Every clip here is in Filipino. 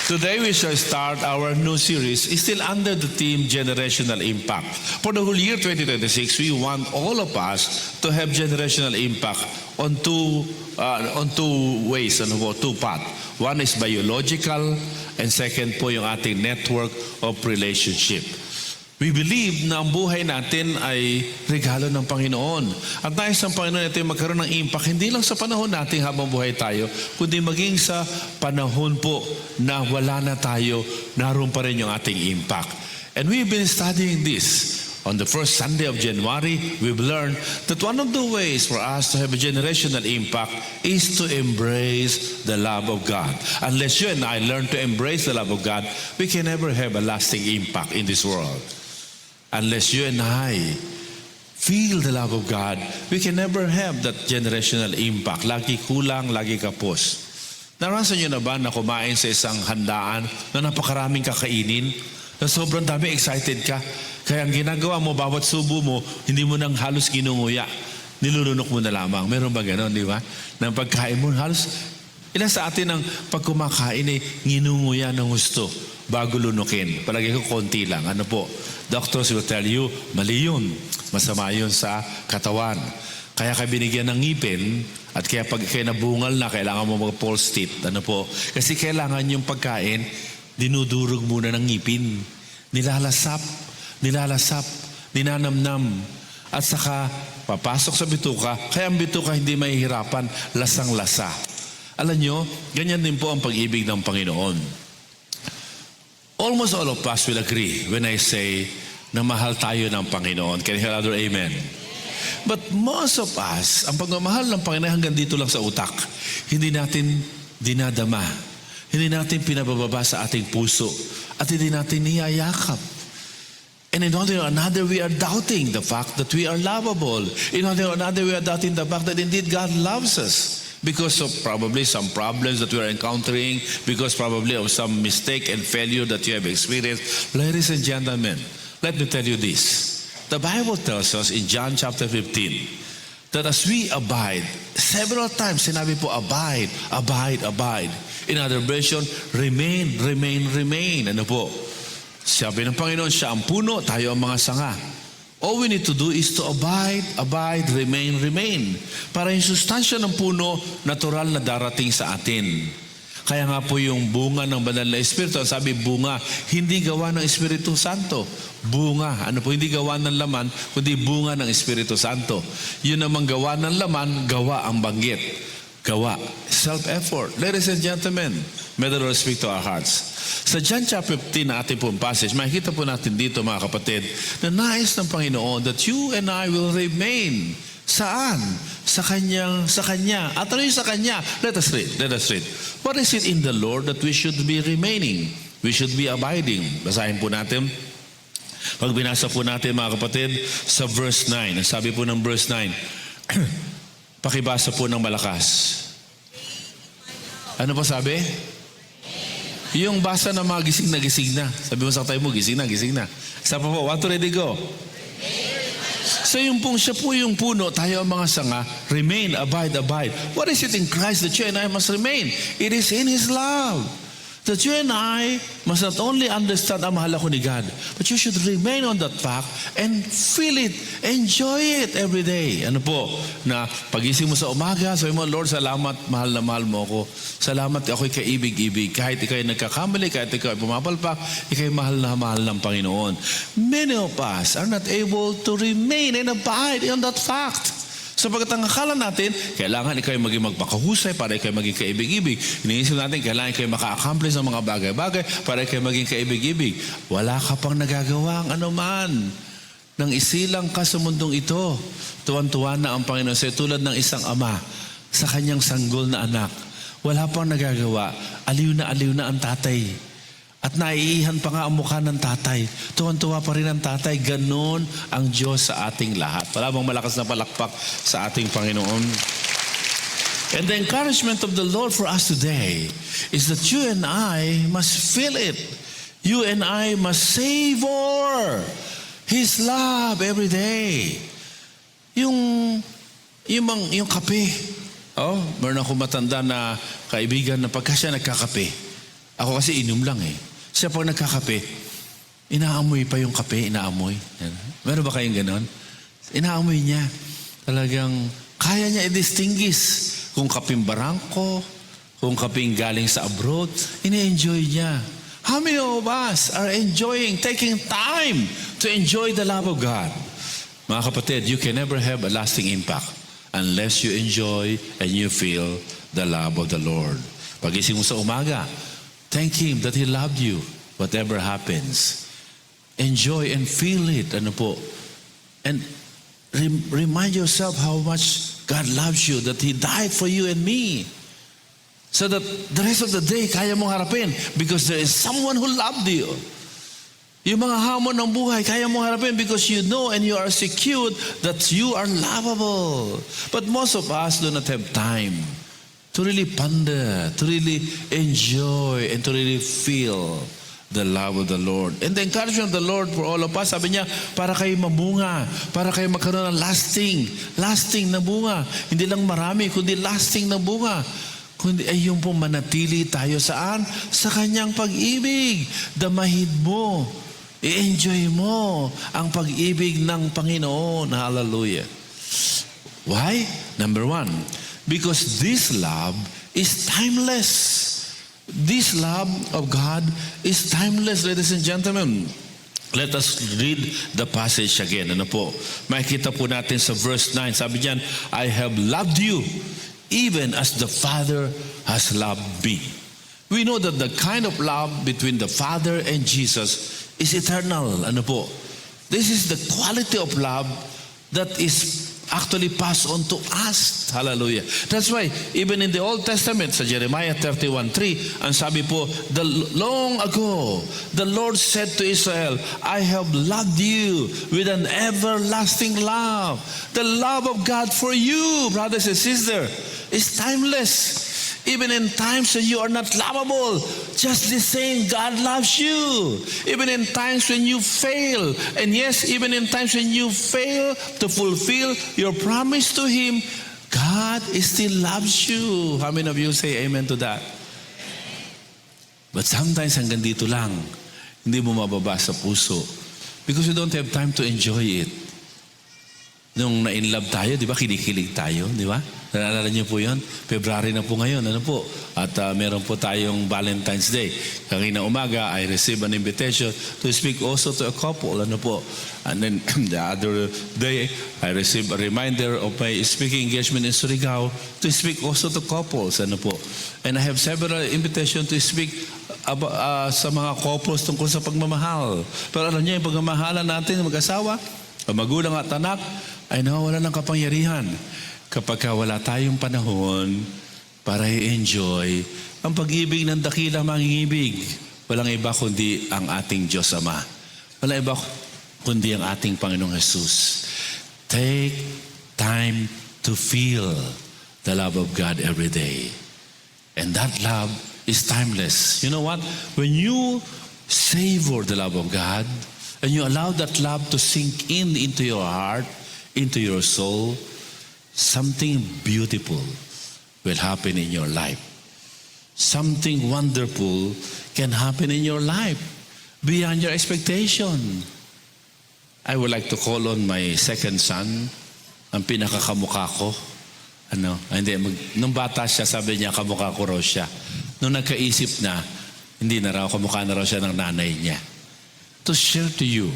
Today we shall start our new series, still under the theme Generational Impact. For the whole year 2026, we want all of us to have generational impact on two ways, two paths. One is biological, and second po yung ating network of relationship. We believe na ang buhay natin ay regalo ng Panginoon. At nais ng Panginoon natin magkaroon ng impact, hindi lang sa panahon natin habang buhay tayo, kundi maging sa panahon po na wala na tayo, naroon pa rin yung ating impact. And we've been studying this. On the first Sunday of January, we've learned that one of the ways for us to have a generational impact is to embrace the love of God. Unless you and I learn to embrace the love of God, we can never have a lasting impact in this world. Unless you and I feel the love of God, we can never have that generational impact. Lagi kulang, lagi kapos. Naranasan nyo na ba na kumain sa isang handaan na napakaraming kakainin? Na sobrang dami, excited ka. Kaya ang ginagawa mo, bawat subo mo, hindi mo nang halos ginunguya. Nilulunok mo na lamang. Meron ba gano'n, di ba? Nang pagkain mo, halos, ilan sa atin ang pagkumakain ay nginunguya ng gusto bago lunukin. Palagi ko konti lang. Ano po? Doctors will tell you, mali yun. Masama yun sa katawan. Kaya ka binigyan ng ngipin at kaya pag kayo nabungal na, kailangan mo mag-false teeth. Ano po? Kasi kailangan yung pagkain, dinudurog muna ng ngipin. Nilalasap, ninanamnam. At saka papasok sa bituka, kaya ang bituka hindi mahihirapan, lasang-lasa. Alam nyo, ganyan din po ang pag-ibig ng Panginoon. Almost all of us will agree when I say na mahal tayo ng Panginoon. Can you hear another amen? But most of us, ang pagmamahal ng Panginoon hanggang dito lang sa utak. Hindi natin dinadama. Hindi natin pinabababa sa ating puso. At hindi natin niyayakap. And in one way or another, we are doubting the fact that we are lovable. In one way or another, we are doubting the fact that indeed God loves us. Because of probably some problems that we are encountering, because probably of some mistake and failure that you have experienced. Ladies and gentlemen, let me tell you this. The Bible tells us in John chapter 15 that as we abide, several times sinabi po abide, abide, abide. In other version, remain, remain, remain. Ano po? Sabi ng Panginoon, siya ang puno, tayo ang mga sanga. All we need to do is to abide, abide, remain, remain. Para yung sustansya ng puno, natural na darating sa atin. Kaya nga po yung bunga ng banal na Espiritu, sabi bunga, hindi gawa ng Espiritu Santo. Bunga, ano po, hindi gawa ng laman, kundi bunga ng Espiritu Santo. Yun namang gawa ng laman, gawa ang banggit. Gawa, self-effort. Ladies and gentlemen, may the Lord speak to our hearts. Sa John chapter 15 na ating pong passage, makikita po natin dito mga kapatid, na nais ng Panginoon that you and I will remain. Saan? Sa Kanya. At ano yung sa Kanya? Let us read. What is it in the Lord that we should be remaining? We should be abiding. Basahin po natin. Pag binasa po natin mga kapatid, sa verse 9. Ang sabi po ng verse 9, pakibasa po ng malakas. Ano po sabi? Yung basa na mga gising na. Sabi mo sa tayo mo, gising na. Sabi po, what to ready go? So yung pong siya po yung puno, tayo ang mga sanga, remain, abide. What is it in Christ that you and I must remain? It is in His love. That you and I must not only understand ang mahal ako ni God, but you should remain on that fact and feel it, enjoy it every day. Ano po? Na pagising mo sa umaga, sabi mo, Lord, salamat, mahal na mahal mo ako. Salamat, ako'y kaibig-ibig. Kahit ikaw ay nagkakamali, kahit ikaw ay pumapalpak, ikaw ay mahal ng Panginoon. Many of us are not able to remain and abide on that fact. Sapagat ang akala natin, kailangan ikaw ay maging magpakahusay para ikaw ay maging kaibig-ibig. Iniisip natin, kailangan ikaw ay maka-accomplish ng mga bagay-bagay para ikaw ay maging kaibig-ibig. Wala ka pang nagagawa ang anuman. Nang isilang ka sa mundong ito, tuwan-tuwa na ang Panginoon sa'yo tulad ng isang ama sa kanyang sanggol na anak. Wala pang nagagawa. Aliw na ang tatay. At naiihan pa nga ang mukha ng tatay. Tuwan-tuwa pa rin ang tatay. Ganon ang Diyos sa ating lahat. Wala bang malakas na palakpak sa ating Panginoon? And the encouragement of the Lord for us today is that you and I must feel it. You and I must savor His love every day. Yung kape. Meron akong matanda na kaibigan na pagka siya nagkakape, Ako kasi inom lang eh. Siya pag nagkakape, inaamoy pa yung kape, inaamoy. Meron ba kayong ganon? Inaamoy niya. Talagang kaya niya i-distinguish kung kaping barangko, kung kaping galing sa abroad, ini-enjoy niya. How many of us are enjoying, taking time to enjoy the love of God? Mga kapatid, you can never have a lasting impact unless you enjoy and you feel the love of the Lord. Pagising mo sa umaga, thank Him that He loved you, whatever happens. Enjoy and feel it. Ano po? And remind yourself how much God loves you, that He died for you and me. So that the rest of the day, kaya mong harapin because there is someone who loved you. Yung mga hamon ng buhay, kaya mong harapin because you know and you are secured that you are lovable. But most of us do not have time to really ponder, to really enjoy, and to really feel the love of the Lord. And the encouragement of the Lord for all of us, sabi niya, para kayo mamunga, para kayo magkaroon ng lasting na bunga. Hindi lang marami, kundi lasting na bunga. Kundi ay yung pong manatili tayo saan? Sa kanyang pag-ibig. Damahid mo. I-enjoy mo ang pag-ibig ng Panginoon. Hallelujah. Why? Number 1, because this love is timeless. This love of God is timeless, ladies and gentlemen. Let us read the passage again. Ano po? Makikita po natin sa verse 9. Sabi niyan, I have loved you even as the Father has loved me. We know that the kind of love between the Father and Jesus is eternal. Ano po? This is the quality of love that is actually passed on to us. Hallelujah. That's why, even in the Old Testament, sa Jeremiah 31:3, ang sabi po, long ago, the Lord said to Israel, I have loved you with an everlasting love. The love of God for you, brothers and sisters, is timeless. Even in times when you are not lovable, just the same, God loves you. Even in times when you fail, and yes, even in times when you fail to fulfill your promise to Him, God still loves you. How many of you say amen to that? But sometimes hanggang dito lang, hindi mo mababa sa puso because you don't have time to enjoy it. Nung na-inlove tayo, di ba, kinikilig tayo, di ba? Naalala niyo po yun? February na po ngayon, ano po? At meron po tayong Valentine's Day. Kanina umaga, I received an invitation to speak also to a couple, ano po? And then the other day, I received a reminder of my speaking engagement in Surigao to speak also to couples, ano po? And I have several invitations to speak sa mga couples tungkol sa pagmamahal. Pero alam niyo, yung pagmamahalan natin, mag-asawa, magulang at anak, ay nawawala ng kapangyarihan kapag wala tayong panahon para i-enjoy ang pag-ibig ng dakilang mangingibig. Walang iba kundi ang ating Diyos Ama. Walang iba kundi ang ating Panginoong Jesus. Take time to feel the love of God every day. And that love is timeless. You know what? When you savor the love of God, and you allow that love to sink into your heart, into your soul, something beautiful will happen in your life. Something wonderful can happen in your life beyond your expectation. I would like to call on my second son, ang pinakakamukha ko. Nung bata siya, sabi niya, kamukha ko raw siya. Nung nagkaisip na, hindi na raw, kamukha na raw siya ng nanay niya. To share to you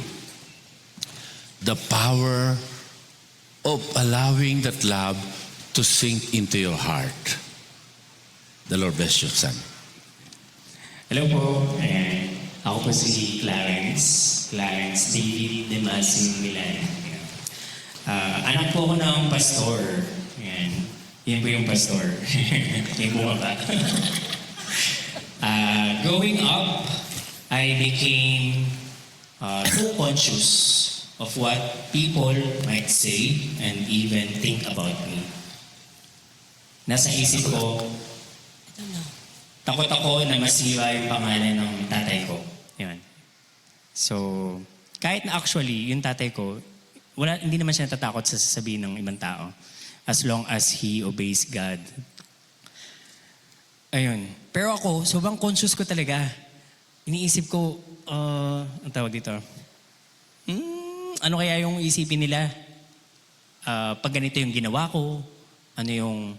the power of allowing that love to sink into your heart. The Lord bless you, son. Hello po. Ako po si Clarence David Demasing Milan. Anak po ako ng pastor. Yan po yung pastor. Yung bumaba. Growing up, I became too conscious of what people might say and even think about me. Nasa isip ko, takot ako na masira yung pangalan ng tatay ko. Yan. So, kahit na actually, yung tatay ko, hindi naman siya natatakot sa sasabihin ng ibang tao as long as he obeys God. Ayun. Pero ako, sobrang conscious ko talaga. Iniisip ko, ang tawag dito, ano kaya yung isipin nila? Pag ganito yung ginawa ko, ano yung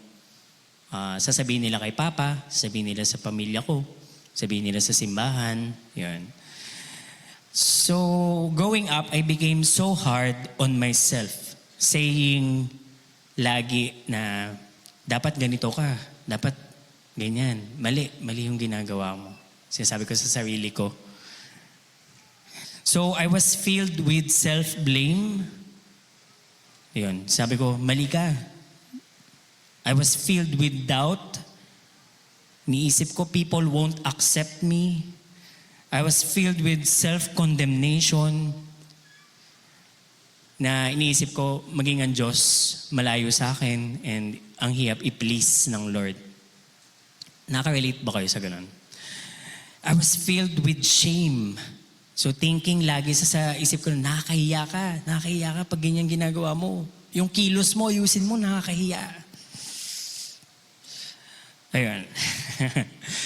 sasabihin nila kay Papa, sasabihin nila sa pamilya ko, sabihin nila sa simbahan, yun. So, growing up, I became so hard on myself, saying lagi na dapat ganito ka, dapat ganyan, mali yung ginagawa mo. Sinasabi ko sa sarili ko. So, I was filled with self-blame. Yun, sabi ko, mali ka. I was filled with doubt. Niisip ko, people won't accept me. I was filled with self-condemnation na iniisip ko, maging ang Diyos malayo sa akin and ang hirap i-please ng Lord. Nakarelate ba kayo sa ganun? I was filled with shame. So thinking lagi sa isip ko, nakakahiya ka pag ganyan ginagawa mo. Yung kilos mo, ayusin mo, nakakahiya. Ayun.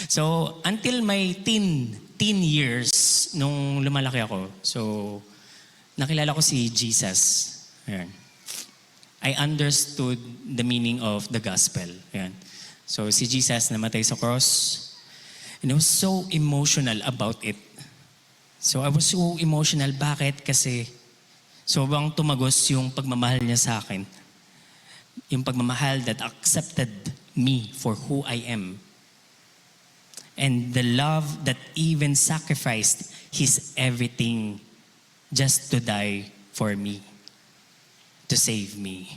So, until my teen years, nung lumalaki ako, so, nakilala ko si Jesus. Ayun. I understood the meaning of the gospel. Ayun. So, si Jesus namatay sa cross. And I was so emotional about it. So, I was so emotional. Bakit? Kasi, sobrang tumagos yung pagmamahal niya sa akin. Yung pagmamahal that accepted me for who I am. And the love that even sacrificed His everything just to die for me. To save me.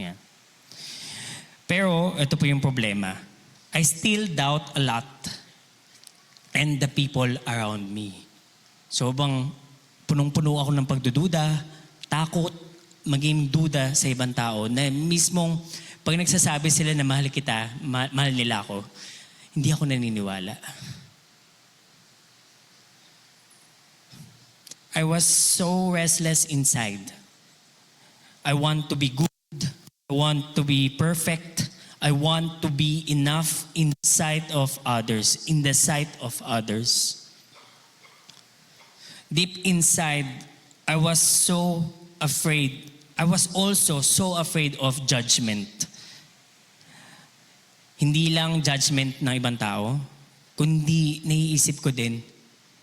Yeah. Pero, ito po yung problema. I still doubt a lot. And the people around me. So, bang punong-puno ako ng pagdududa, takot, maging duda sa ibang tao, na mismong pag nagsasabi sila na mahal kita, mahal nila ako, hindi ako naniniwala. I was so restless inside. I want to be good. I want to be perfect. I want to be enough in the sight of others. In the sight of others. Deep inside, I was so afraid. I was also so afraid of judgment. Hindi lang judgment ng ibang tao, kundi naiisip ko din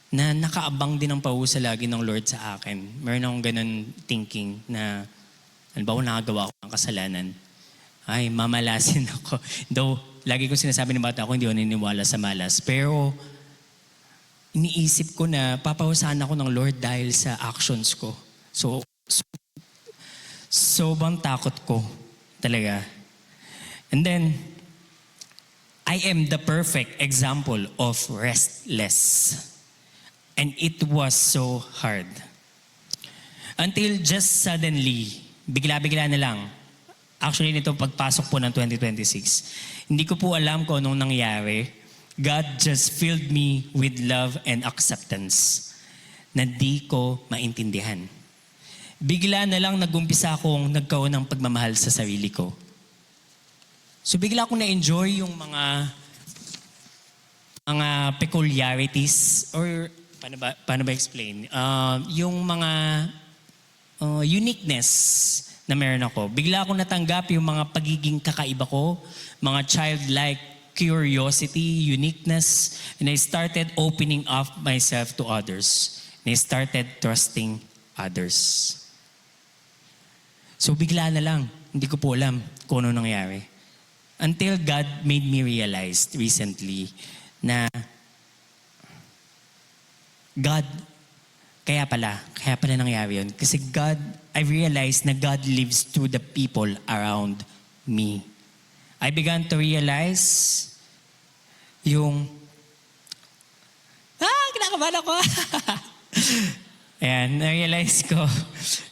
na nakaabang din ang pahusa lagi ng Lord sa akin. Meron akong ganun thinking na, halimbawa nakagawa ko ng kasalanan, ay mamalasin ako. Though, lagi ko sinasabi ng bata ako, hindi ako naniniwala sa malas. Pero, iniisip ko na papahusahan ako ng Lord dahil sa actions ko. Sobrang takot ko talaga. And then, I am the perfect example of restless. And it was so hard. Until just suddenly, bigla-bigla na lang. Actually, nito pagpasok po ng 2026, hindi ko po alam kung anong nangyari. God just filled me with love and acceptance na di ko maintindihan. Bigla na lang nag-umpisa akong nagkaroon ng pagmamahal sa sarili ko. So bigla akong na-enjoy yung mga peculiarities or paano ba explain? Yung mga uniqueness na meron ako. Bigla akong natanggap yung mga pagiging kakaiba ko, mga childlike curiosity, uniqueness, and I started opening up myself to others. And I started trusting others. So bigla na lang, hindi ko po alam kung ano nangyari. Until God made me realize recently na God, kaya pala nangyari yun. Kasi God, I realized na God lives through the people around me. I began to realize yung, kinakabahan ako. Ayan, na-realize ko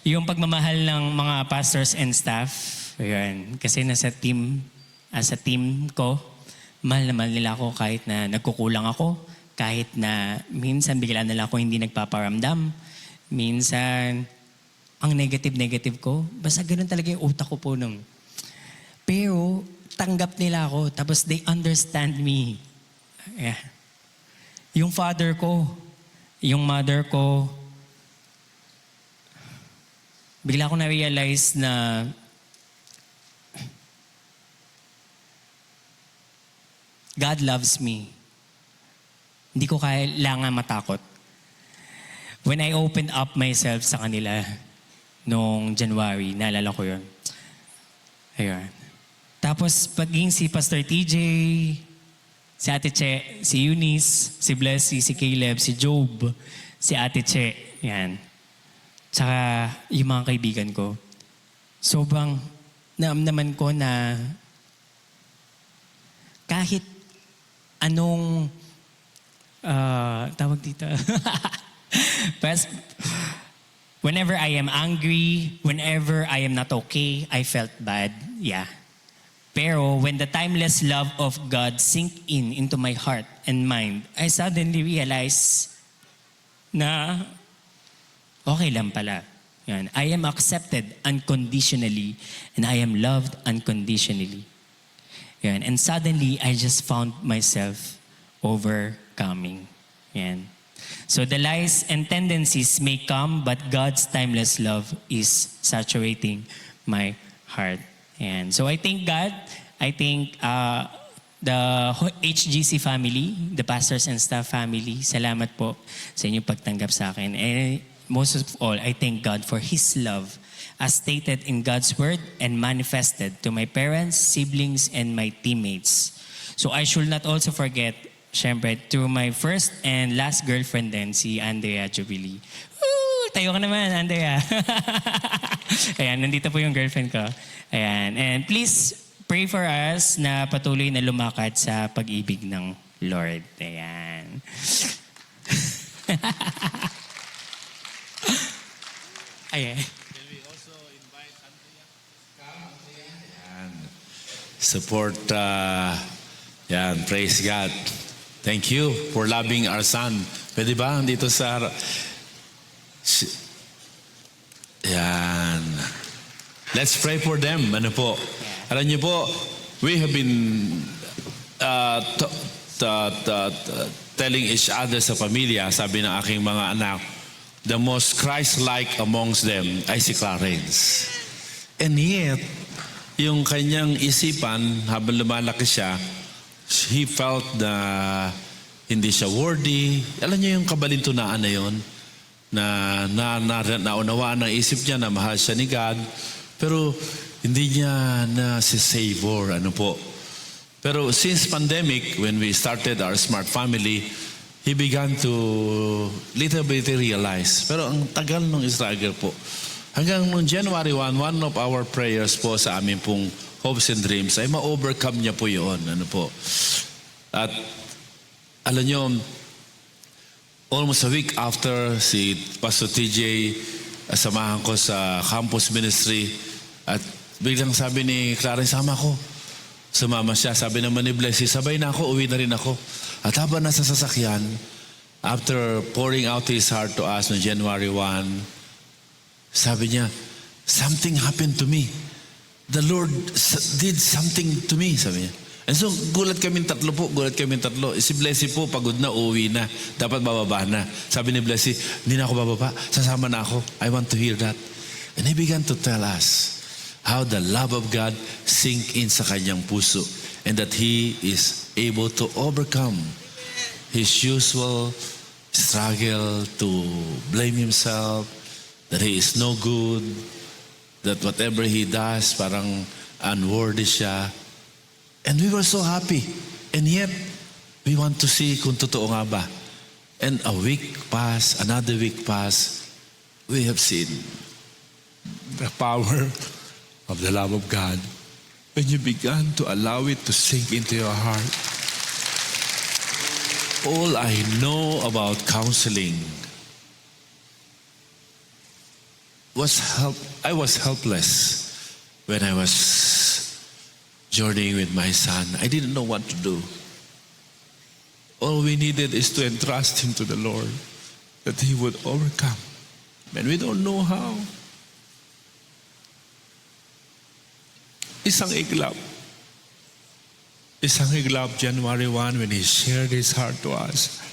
yung pagmamahal ng mga pastors and staff. Ayan, kasi as a team ko, mahal na mahal nila ako kahit na nagkukulang ako, kahit na minsan bigla nila ako hindi nagpaparamdam, minsan ang negative ko, basta ganun talaga yung utak ko po Pero tanggap nila ako, tapos they understand me. Yeah. Yung father ko, yung mother ko, bigla ko na-realize na God loves me. Hindi ko kailangan matakot. When I opened up myself sa kanila noong January, naalala ko yun. Ayun. Tapos paging si Pastor TJ, si Ate Che, si Eunice, si Blessy, si Caleb, si Job, si Ate Che, yan. Tsaka yung mga kaibigan ko. Sobrang naamnaman ko na kahit anong tawag dito. But whenever I am angry, whenever I am not okay, I felt bad. Yeah. Pero when the timeless love of God sink into my heart and mind, I suddenly realized na okay lang pala. Yan. I am accepted unconditionally and I am loved unconditionally. Yan. And suddenly, I just found myself overcoming. Yan. So the lies and tendencies may come, but God's timeless love is saturating my heart. And so I thank God. I thank the HGC family, the pastors and staff family. Salamat po sa inyong pagtanggap sa akin. And most of all, I thank God for His love as stated in God's word and manifested to my parents, siblings, and my teammates. So I should not also forget, syempre, to my first and last girlfriend din, si Andrea Jubilee. Woo! Tayo ka naman, Andrea. Ayan, nandito po yung girlfriend ko. Ayan, and please pray for us na patuloy na lumakad sa pag-ibig ng Lord. Ayan. Ayan. Support, yan, praise God. Thank you for loving our son. Pwede ba? Dito sa... Yan. Let's pray for them. Ano po? Alam niyo po, we have been telling each other sa pamilya, sabi ng aking mga anak, the most Christ-like amongst them ay si Clarence. And yet, yung kanyang isipan, habang lumalaki siya, he felt na hindi siya worthy. Alam niyo yung kabalintunaan na yun, na naunawaan ng isip niya na mahal siya ni God, pero hindi niya na si savor, ano po. Pero since pandemic, when we started our smart family, he began to little bit realize. Pero ang tagal ng struggle po. Hanggang noong January 1, one of our prayers po sa amin pong hopes and dreams ay ma-overcome niya po yun. Ano po. At alam niyo, almost a week after si Pastor TJ samahan ko sa campus ministry at biglang sabi ni Clarence, sama ko. Sumama siya. Sabi naman ni Blessy, sabay na ako, uwi na rin ako. At habang nasa sasakyan, after pouring out his heart to us on January 1, sabi niya, something happened to me. The Lord did something to me, sabi niya. And so, gulat kami tatlo. Si Blessy po, pagod na, uwi na. Dapat bababa na. Sabi ni Blessy, hindi na ako bababa. Sasama na ako. I want to hear that. And he began to tell us how the love of God sink in sa kanyang puso and that he is able to overcome his usual struggle to blame himself, that he is no good, that whatever he does, parang unworthy siya. And we were so happy. And yet, we want to see kung totoo nga ba. And a week passed, another week passed, we have seen the power of the love of God when you began to allow it to sink into your heart. All I know about counseling I was helpless when I was journeying with my son. I didn't know what to do. All we needed is to entrust him to the Lord, that he would overcome. And we don't know how. Isang iglap. Isang iglap January 1 when he shared his heart to us.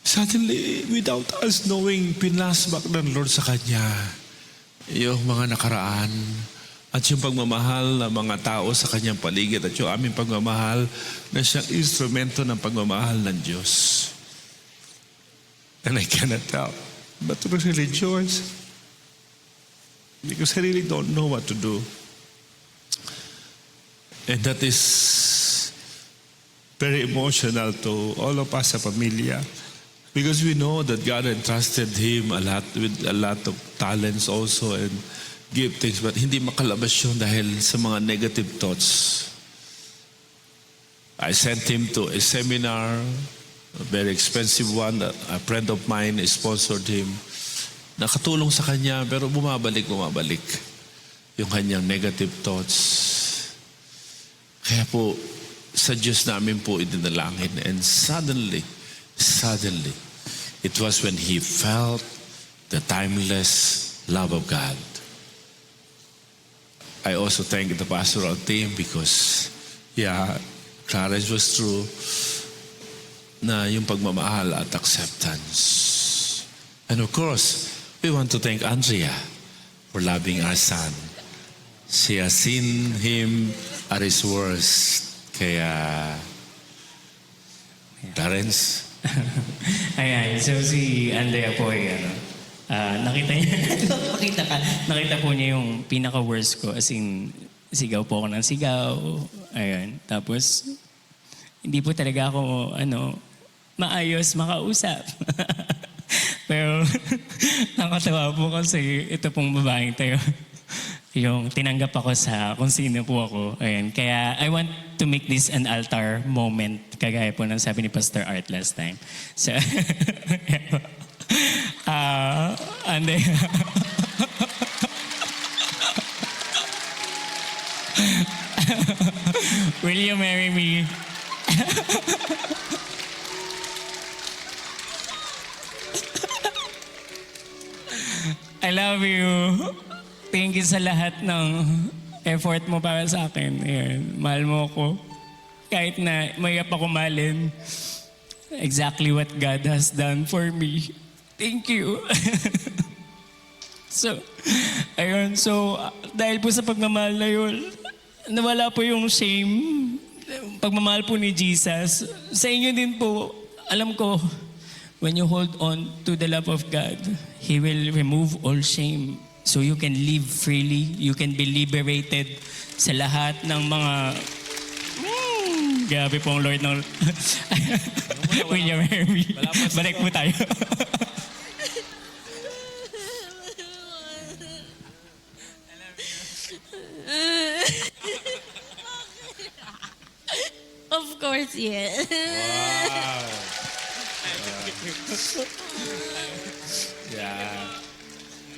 Suddenly, without us knowing, pinasbak ng Lord sa kanya yung mga nakaraan at yung pagmamahal ng mga tao sa kanyang paligid at yung aming pagmamahal na siyang instrumento ng pagmamahal ng Diyos. And I cannot help but to really rejoice because I really don't know what to do. And that is very emotional to all of us sa pamilya. Because we know that God entrusted him with a lot of talents also and giftings, but hindi makalabas yun dahil sa mga negative thoughts. I sent him to a seminar, a very expensive one that a friend of mine sponsored him. Nakatulong sa kanya pero bumabalik yung kanyang negative thoughts. Kaya po, sa Diyos namin po idinalangin and suddenly, it was when he felt the timeless love of God. I also thank the pastoral team because, Clarence was true na yung pagmamahal at acceptance. And of course, we want to thank Andrea for loving our son. She has seen him at his worst. Kaya, Clarence, Ayan, so si Andrea po ay nakita niya, nakita po niya yung pinaka-worst ko, as in, sigaw po ako ng sigaw, ayan, tapos, hindi po talaga ako, maayos makausap. Pero, nakatawa po kasi ito pong babaeng tayo, yung tinanggap ako sa kung sino po ako. Ayan. Kaya I want to make this an altar moment, kagaya po ng sabi ni Pastor Art last time. So, and then, will you marry me? I love you. Thank you sa lahat ng effort mo para sa akin. Ayan, mahal mo ako. Kahit na mayap ako malin. Exactly what God has done for me. Thank you. So, ayun. So, dahil po sa pagmamahal na yun, nawala po yung shame. Pagmamahal po ni Jesus. Sa inyo din po, alam ko, when you hold on to the love of God, He will remove all shame. So you can live freely, you can be liberated sa lahat ng mga... Grabe po ang Lord ng... Will you marry me? Balik po tayo. Of course, yeah.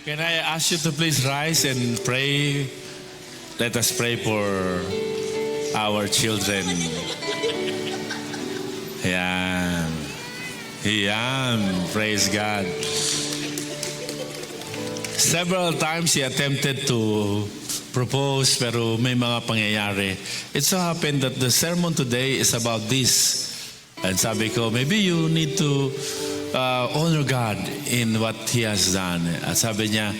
Can I ask you to please rise and pray? Let us pray for our children. Ayan. Ayan. Praise God. Several times he attempted to propose pero may mga pangyayari. It so happened that the sermon today is about this. And sabi ko, maybe you need to honor God in what He has done. At sabi niya,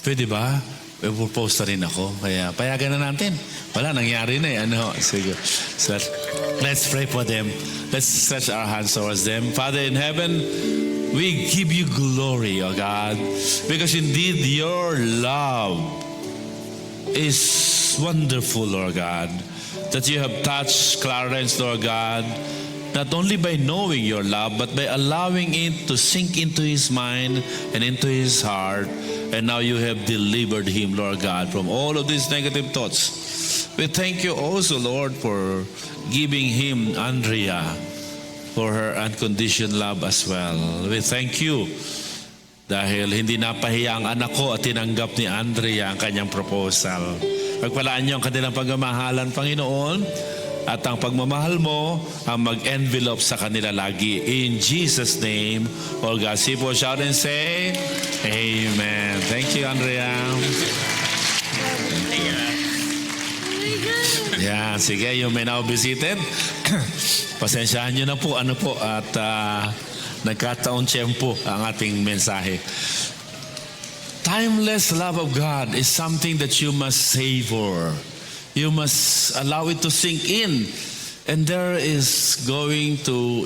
pwede ba? Propose na rin ako. Kaya payagan na natin. Wala, nangyari na eh. Sige. So, let's pray for them. Let's stretch our hands towards them. Father in heaven, we give you glory, O God, because indeed your love is wonderful, Lord God, that you have touched Clarence, Lord God, not only by knowing your love, but by allowing it to sink into his mind and into his heart. And now you have delivered him, Lord God, from all of these negative thoughts. We thank you also, Lord, for giving him Andrea, for her unconditional love as well. We thank you dahil hindi napahiya ang anak ko at tinanggap ni Andrea ang kanyang proposal. Pagpalaan niyo ang kanilang pagmamahalan, Panginoon, at ang pagmamahal mo ang mag-envelope sa kanila lagi. In Jesus' name, all God's people shout and say, Amen. Thank you, Andrea. Yan, sige, you may now be seated. Pasensyahan nyo na po, at nagkataon tiyempo ang ating mensahe. Timeless love of God is something that you must savor. You must allow it to sink in. And there is going to,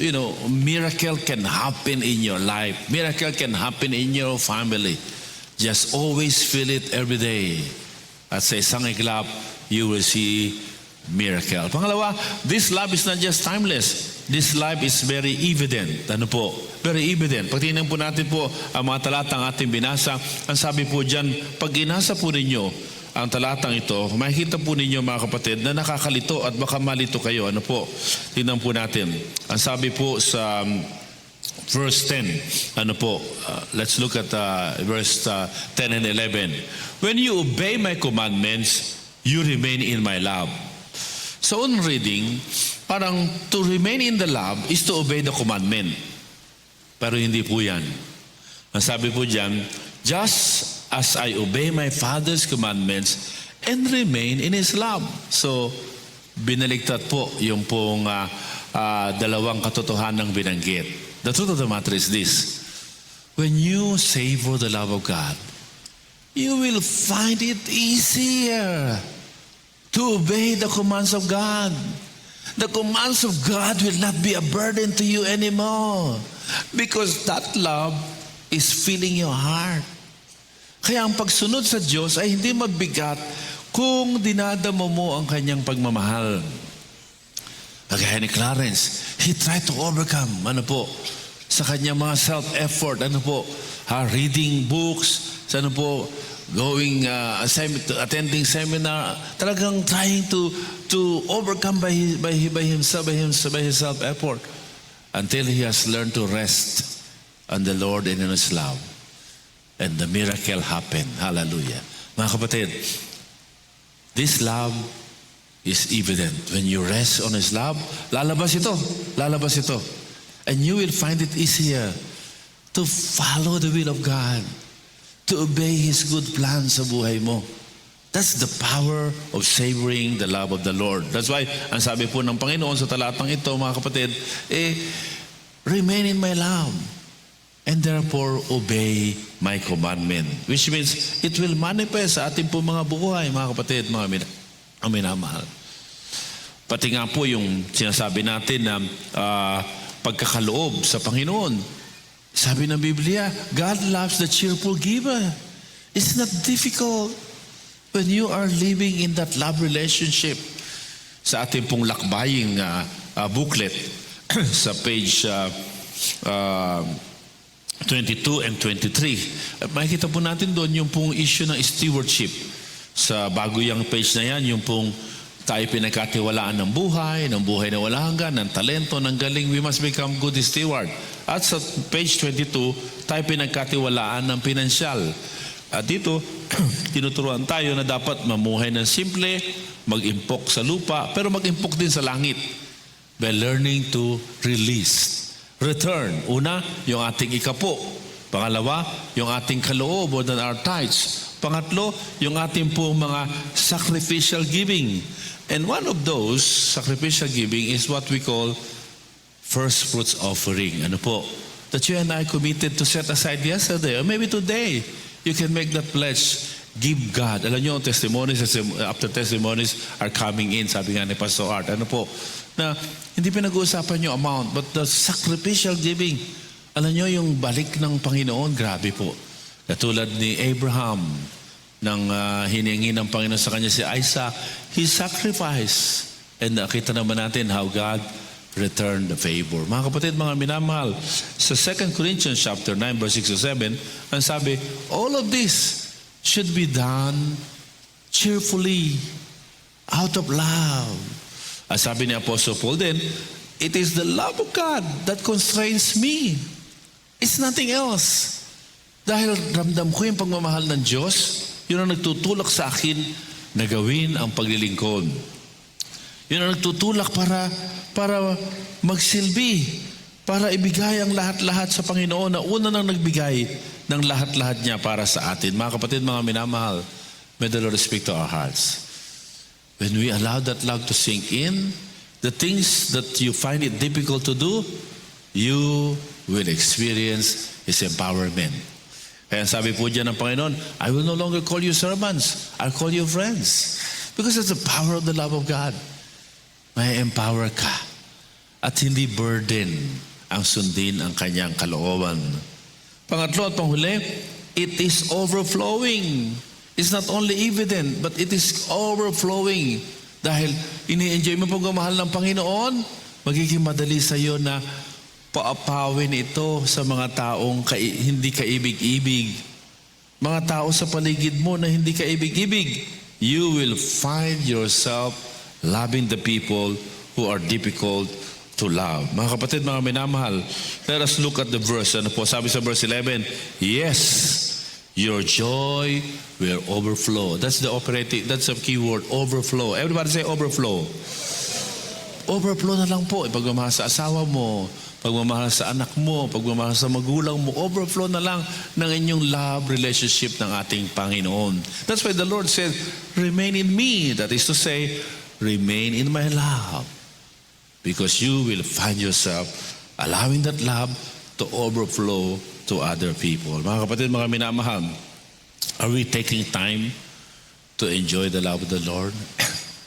miracle can happen in your life. Miracle can happen in your family. Just always feel it every day. At sa isang iglap, you will see miracle. Pangalawa, this love is not just timeless. This love is very evident. Ano po? Very evident. Pagtingnan po natin po ang mga talatang ating binasa, ang sabi po dyan, pag inasa po ninyo ang talatang ito, makikita po ninyo mga kapatid na nakakalito at baka malito kayo. Ano po? Tingnan po natin. Ang sabi po sa verse 10, let's look at verse 10 and 11. When you obey my commandments, you remain in my love. So on reading, parang to remain in the love is to obey the commandment. Pero hindi po yan. Ang sabi po dyan, just as I obey my Father's commandments and remain in His love. So, binaligtad po yung pong dalawang katotohanang binanggit. The truth of the matter is this. When you savor the love of God, you will find it easier to obey the commands of God. The commands of God will not be a burden to you anymore because that love is filling your heart. Kaya ang pagsunod sa Diyos ay hindi mabigat kung dinadama mo ang kanyang pagmamahal. Kagaya ni Clarence, he tried to overcome, sa kanyang mga self-effort, reading books, going, attending seminar, talagang trying to overcome by his self-effort until he has learned to rest on the Lord and in His love. And the miracle happened. Hallelujah. Mga kapatid, this love is evident. When you rest on His love, lalabas ito. And you will find it easier to follow the will of God, to obey His good plans sa buhay mo. That's the power of savoring the love of the Lord. That's why, ang sabi po ng Panginoon sa talatang ito, mga kapatid, remain in my love. And therefore, obey my commandment. Which means, it will manifest sa ating po mga buhay, mga kapatid, mga minamahal. Pati nga po yung sinasabi natin na pagkakaloob sa Panginoon. Sabi ng Biblia, God loves the cheerful giver. It's not difficult when you are living in that love relationship. Sa ating pong lakbaying booklet, sa page 22 and 23. At makikita po natin doon yung pong issue ng stewardship. Sa bago yung page na yan, yung pong tayo pinagkatiwalaan ng buhay na wala hanggan, ng talento, ng galing, we must become good steward. At sa page 22, tayo pinagkatiwalaan ng pinansyal. At dito, tinuturuan tayo na dapat mamuhay ng simple, mag-impok sa lupa, pero mag-impok din sa langit by learning to release. Return. Una, yung ating ikapo. Pangalawa, yung ating kaloob, more than our tithes. Pangatlo, yung ating po mga sacrificial giving. And one of those sacrificial giving is what we call first fruits offering. Ano po? That you and I committed to set aside yesterday or maybe today. You can make that pledge. Give God. Alam nyo, testimonies after testimonies are coming in. Sabi nga ni Pastor Art. Ano po? Na hindi pinag-uusapan yung amount, but the sacrificial giving. Alam nyo, yung balik ng Panginoon, grabe po. Katulad ni Abraham, nang hiningi ng Panginoon sa kanya si Isaac, he sacrificed. And nakita naman natin how God returned the favor. Mga kapatid, mga minamahal, sa 2 Corinthians chapter 9, verse 6 to 7, ang sabi, all of this should be done cheerfully, out of love. As sabi ni Apostle Paul din, it is the love of God that constrains me. It's nothing else. Dahil ramdam ko yung pagmamahal ng Diyos, yun ang nagtutulak sa akin na gawin ang paglilingkod. Yun ang nagtutulak para magsilbi, para ibigay ang lahat-lahat sa Panginoon na una nang nagbigay ng lahat-lahat niya para sa atin. Mga kapatid, mga minamahal, may the Lord speak to our hearts. when we allow that love to sink in, the things that you find it difficult to do, you will experience His empowerment. Kaya sabi po dyan ng Panginoon, I will no longer call you servants, I'll call you friends. Because it's the power of the love of God. May empower ka at hindi burden ang sundin ang kanyang kalooban. Pangatlo at panghuli, it is overflowing. It's not only evident, but it is overflowing. Dahil ini-enjoy mo pagmamahal ng Panginoon, magiging madali sa iyo na paapawin ito sa mga taong hindi kaibig-ibig. Mga tao sa paligid mo na hindi kaibig-ibig. You will find yourself loving the people who are difficult to love. Mga kapatid, mga minamahal, let us look at the verse. Ano po, sabi sa verse 11, yes, your joy will overflow. That's the key word, overflow. Everybody say overflow. Overflow na lang po. Pagmamahal sa asawa mo, pagmamahal sa anak mo, pagmamahal sa magulang mo, overflow na lang ng inyong love relationship ng ating Panginoon. That's why the Lord said, remain in me. That is to say, remain in my love. Because you will find yourself allowing that love to overflow to other people. Mga kapatid, mga minamahal, are we taking time to enjoy the love of the Lord?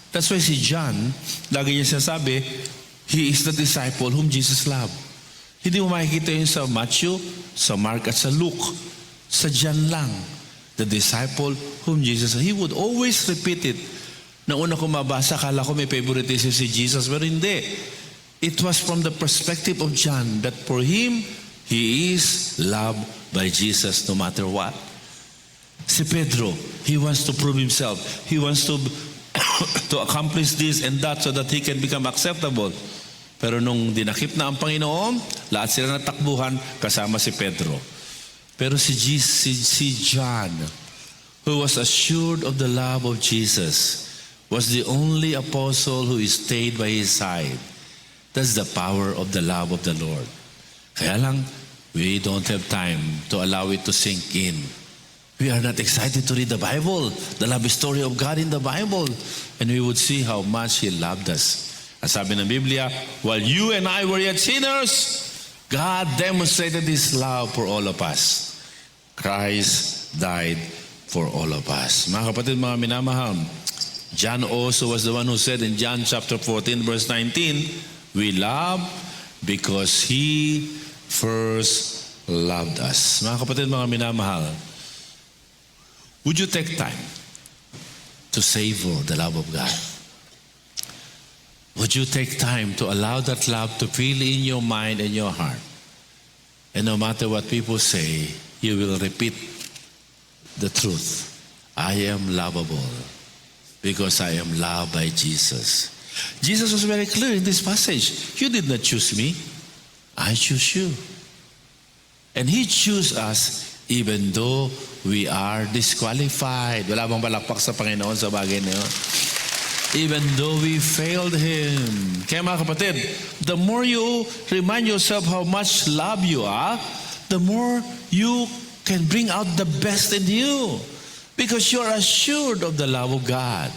That's why si John, lagi niya sinasabi, he is the disciple whom Jesus loved. Hindi mo makikita yun sa Matthew, sa Mark at sa Luke. Sa John lang. The disciple whom Jesus loved. He would always repeat it. Na una ko mabasa, akala ko may favoritism si Jesus, pero hindi. It was from the perspective of John that for him, he is loved by Jesus no matter what. Si Pedro, he wants to prove himself. He wants to accomplish this and that so that he can become acceptable. Pero nung dinakip na ang Panginoon, lahat sila natakbuhan kasama si Pedro. Pero si John, who was assured of the love of Jesus, was the only apostle who stayed by his side. That's the power of the love of the Lord. Kaya lang, we don't have time to allow it to sink in. We are not excited to read the Bible, the love story of God in the Bible, and we would see how much He loved us. Ang sabi ng Biblia, while you and I were yet sinners, God demonstrated His love for all of us. Christ died for all of us. Mga kapatid, mga minamahal, John also was the one who said in John chapter 14 verse 19, we love because He first loved us. Mga kapatid, mga minamahal, would you take time to savor the love of God? Would you take time to allow that love to feel in your mind and your heart? And no matter what people say, you will repeat the truth. I am lovable because I am loved by Jesus. Jesus was very clear in this passage. You did not choose me. I choose you. And He chose us even though we are disqualified. Wala bang palakpak sa Panginoon sa bagay na yun? Even though we failed Him. Kaya mga kapatid, the more you remind yourself how much love you are, the more you can bring out the best in you. Because you're assured of the love of God.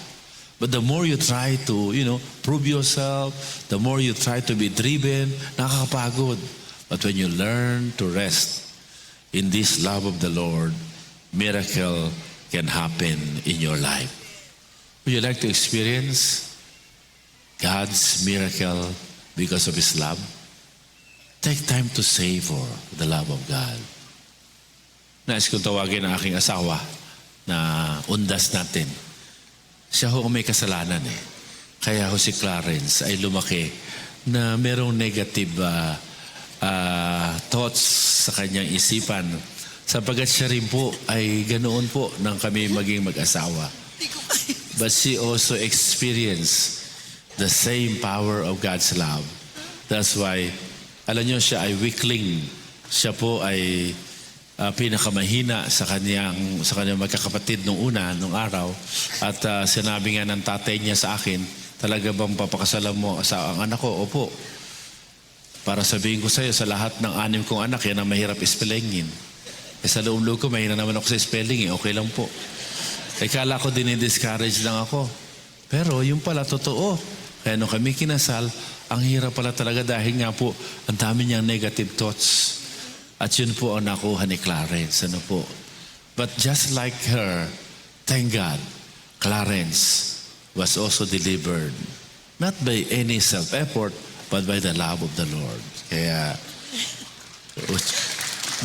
But the more you try to, prove yourself, the more you try to be driven, nakakapagod. But when you learn to rest in this love of the Lord, miracle can happen in your life. Would you like to experience God's miracle because of His love? Take time to savor the love of God. Nais kong tawagin ang aking asawa na undas natin. Siya ho may kasalanan eh. Kaya ho si Clarence ay lumaki na merong negative thoughts sa kanyang isipan. Sapagat siya rin po ay ganoon po nang kami maging mag-asawa. But she also experienced the same power of God's love. That's why, alam niyo, siya ay weakling. Siya po ay pinakamahina sa kanyang magkakapatid nung araw. At sinabi nga ng tatay niya sa akin, talaga bang papakasalan mo sa ang anak ko? Opo. Para sabihin ko sa iyo, sa lahat ng 6 kong anak, yan ang mahirap spellingin. Sa loob-loob ko, mahina naman ako sa spelling. Okay lang po. Kala ko dinidiscourage lang ako. Pero yung pala totoo. Kaya nung kami kinasal, ang hirap pala talaga dahil nga po, ang dami niyang negative thoughts. At yun po ang nakuha ni Clarence. Ano po? But just like her, thank God, Clarence was also delivered. Not by any self-effort, but by the love of the Lord. Kaya,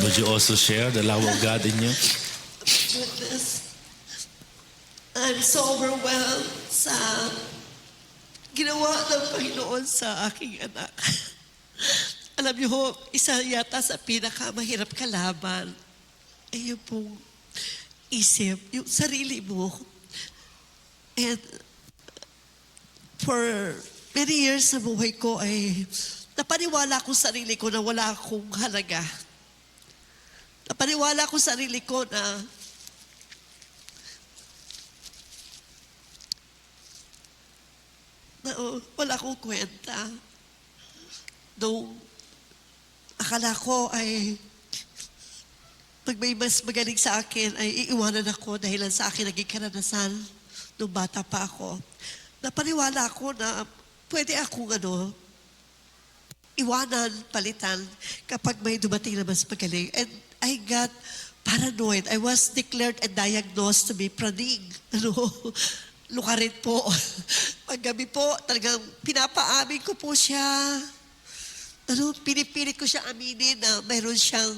would you also share the love of God in you? Goodness. I'm so overwhelmed sa ginawa ng Panginoon sa aking anak. Alam niyo ho, isa yata sa pinakamahirap kalaban ay yung pong isip, yung sarili mo. And for many years sa buhay ko ay napaniwala ko sa sarili ko na wala akong halaga. Napaniwala ko sa sarili ko na wala akong kwenta. Nung akala ko ay pag may mas magaling sa akin ay iiwanan ako dahil sa akin naging karanasan nung bata pa ako. Napaniwala ako na pwede akong iwanan, palitan kapag may dumating na mas magaling. And I got paranoid. I was declared and diagnosed to be praning. Lukarin po. Paggabi po, talagang pinapaamin ko po siya. Pinipilit ko siya aminin na mayroon siyang,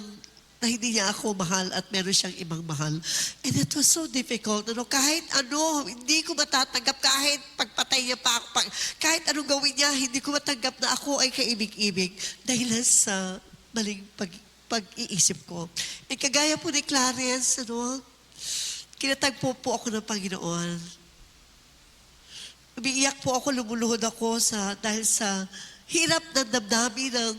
na hindi niya ako mahal at meron siyang ibang mahal. And it was so difficult. Kahit hindi ko matatanggap, kahit pagpatay niya pa ako, kahit anong gawin niya, hindi ko matanggap na ako ay kaibig-ibig dahil sa maling pag-iisip ko. And kagaya po ni Clarence, kinatagpo po ako ng Panginoon. Umiiyak po ako, lumuluhod ako dahil sa hirap ng damdamin ng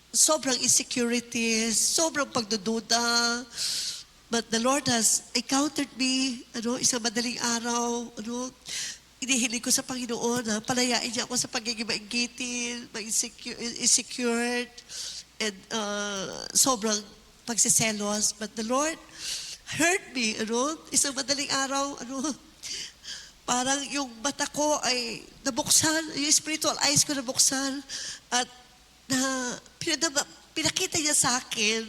sobrang insecurities, sobrang pagdududa. But the Lord has encountered me, isang madaling araw, inihiling ko sa Panginoon na palayain niya ako sa pagiging mainggitin, insecure, and sobrang pagsiselos. But the Lord heard me, isang madaling araw, parang yung mata ko ay nabuksan, yung spiritual eyes ko nabuksan, at pinakita niya sa akin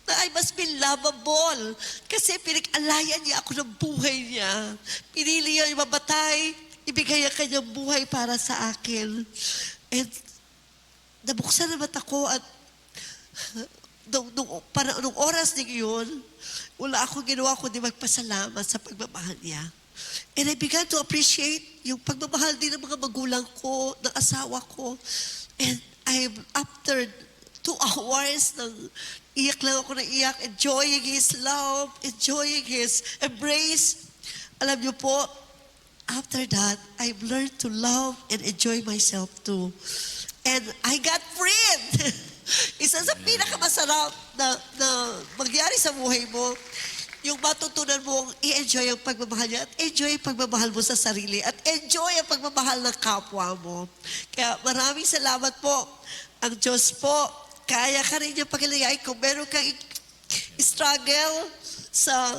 na I must be lovable kasi pinag-alayan niya ako ng buhay niya. Pinili niya yung mabatay, ibigay ang kanyang buhay para sa akin. And nabuksan ang mata ko at nung oras din yun, wala akong ginawa kundi magpasalamat sa pagmamahal niya. And I began to appreciate yung pagmamahal din ng mga magulang ko, ng asawa ko. And after 2 hours, iyak lang ako na iyak, enjoying His love, enjoying His embrace. Alam niyo po, after that, I've learned to love and enjoy myself too. And I got freed. Isa sa pinakamasarap na mangyari sa buhay mo, yung matutunan mong i-enjoy ang pagmamahal niya at enjoy ang pagmamahal mo sa sarili at enjoy ang pagmamahal ng kapwa mo. Kaya maraming salamat po. Ang Diyos po, kaya ka rin yung pagkalayain kung meron kang struggle sa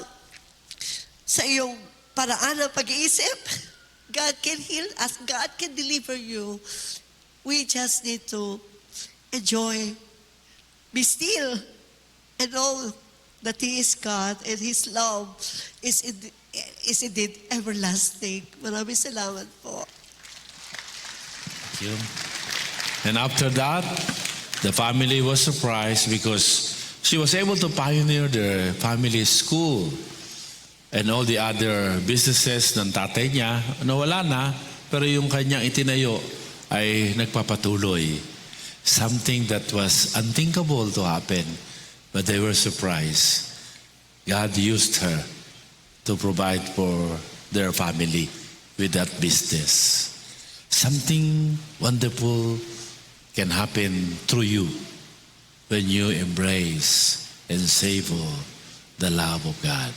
iyong paraan ng pag-iisip. God can heal us. God can deliver you. We just need to enjoy, be still, and know that He is God and His love is indeed everlasting. Maraming salamat po. Thank you. And after that, the family was surprised because she was able to pioneer their family school. And all the other businesses ng tatay niya, nawala na, pero yung kanyang itinayo ay nagpapatuloy. Something that was unthinkable to happen. But they were surprised. God used her to provide for their family with that business. Something wonderful can happen through you when you embrace and savor the love of God.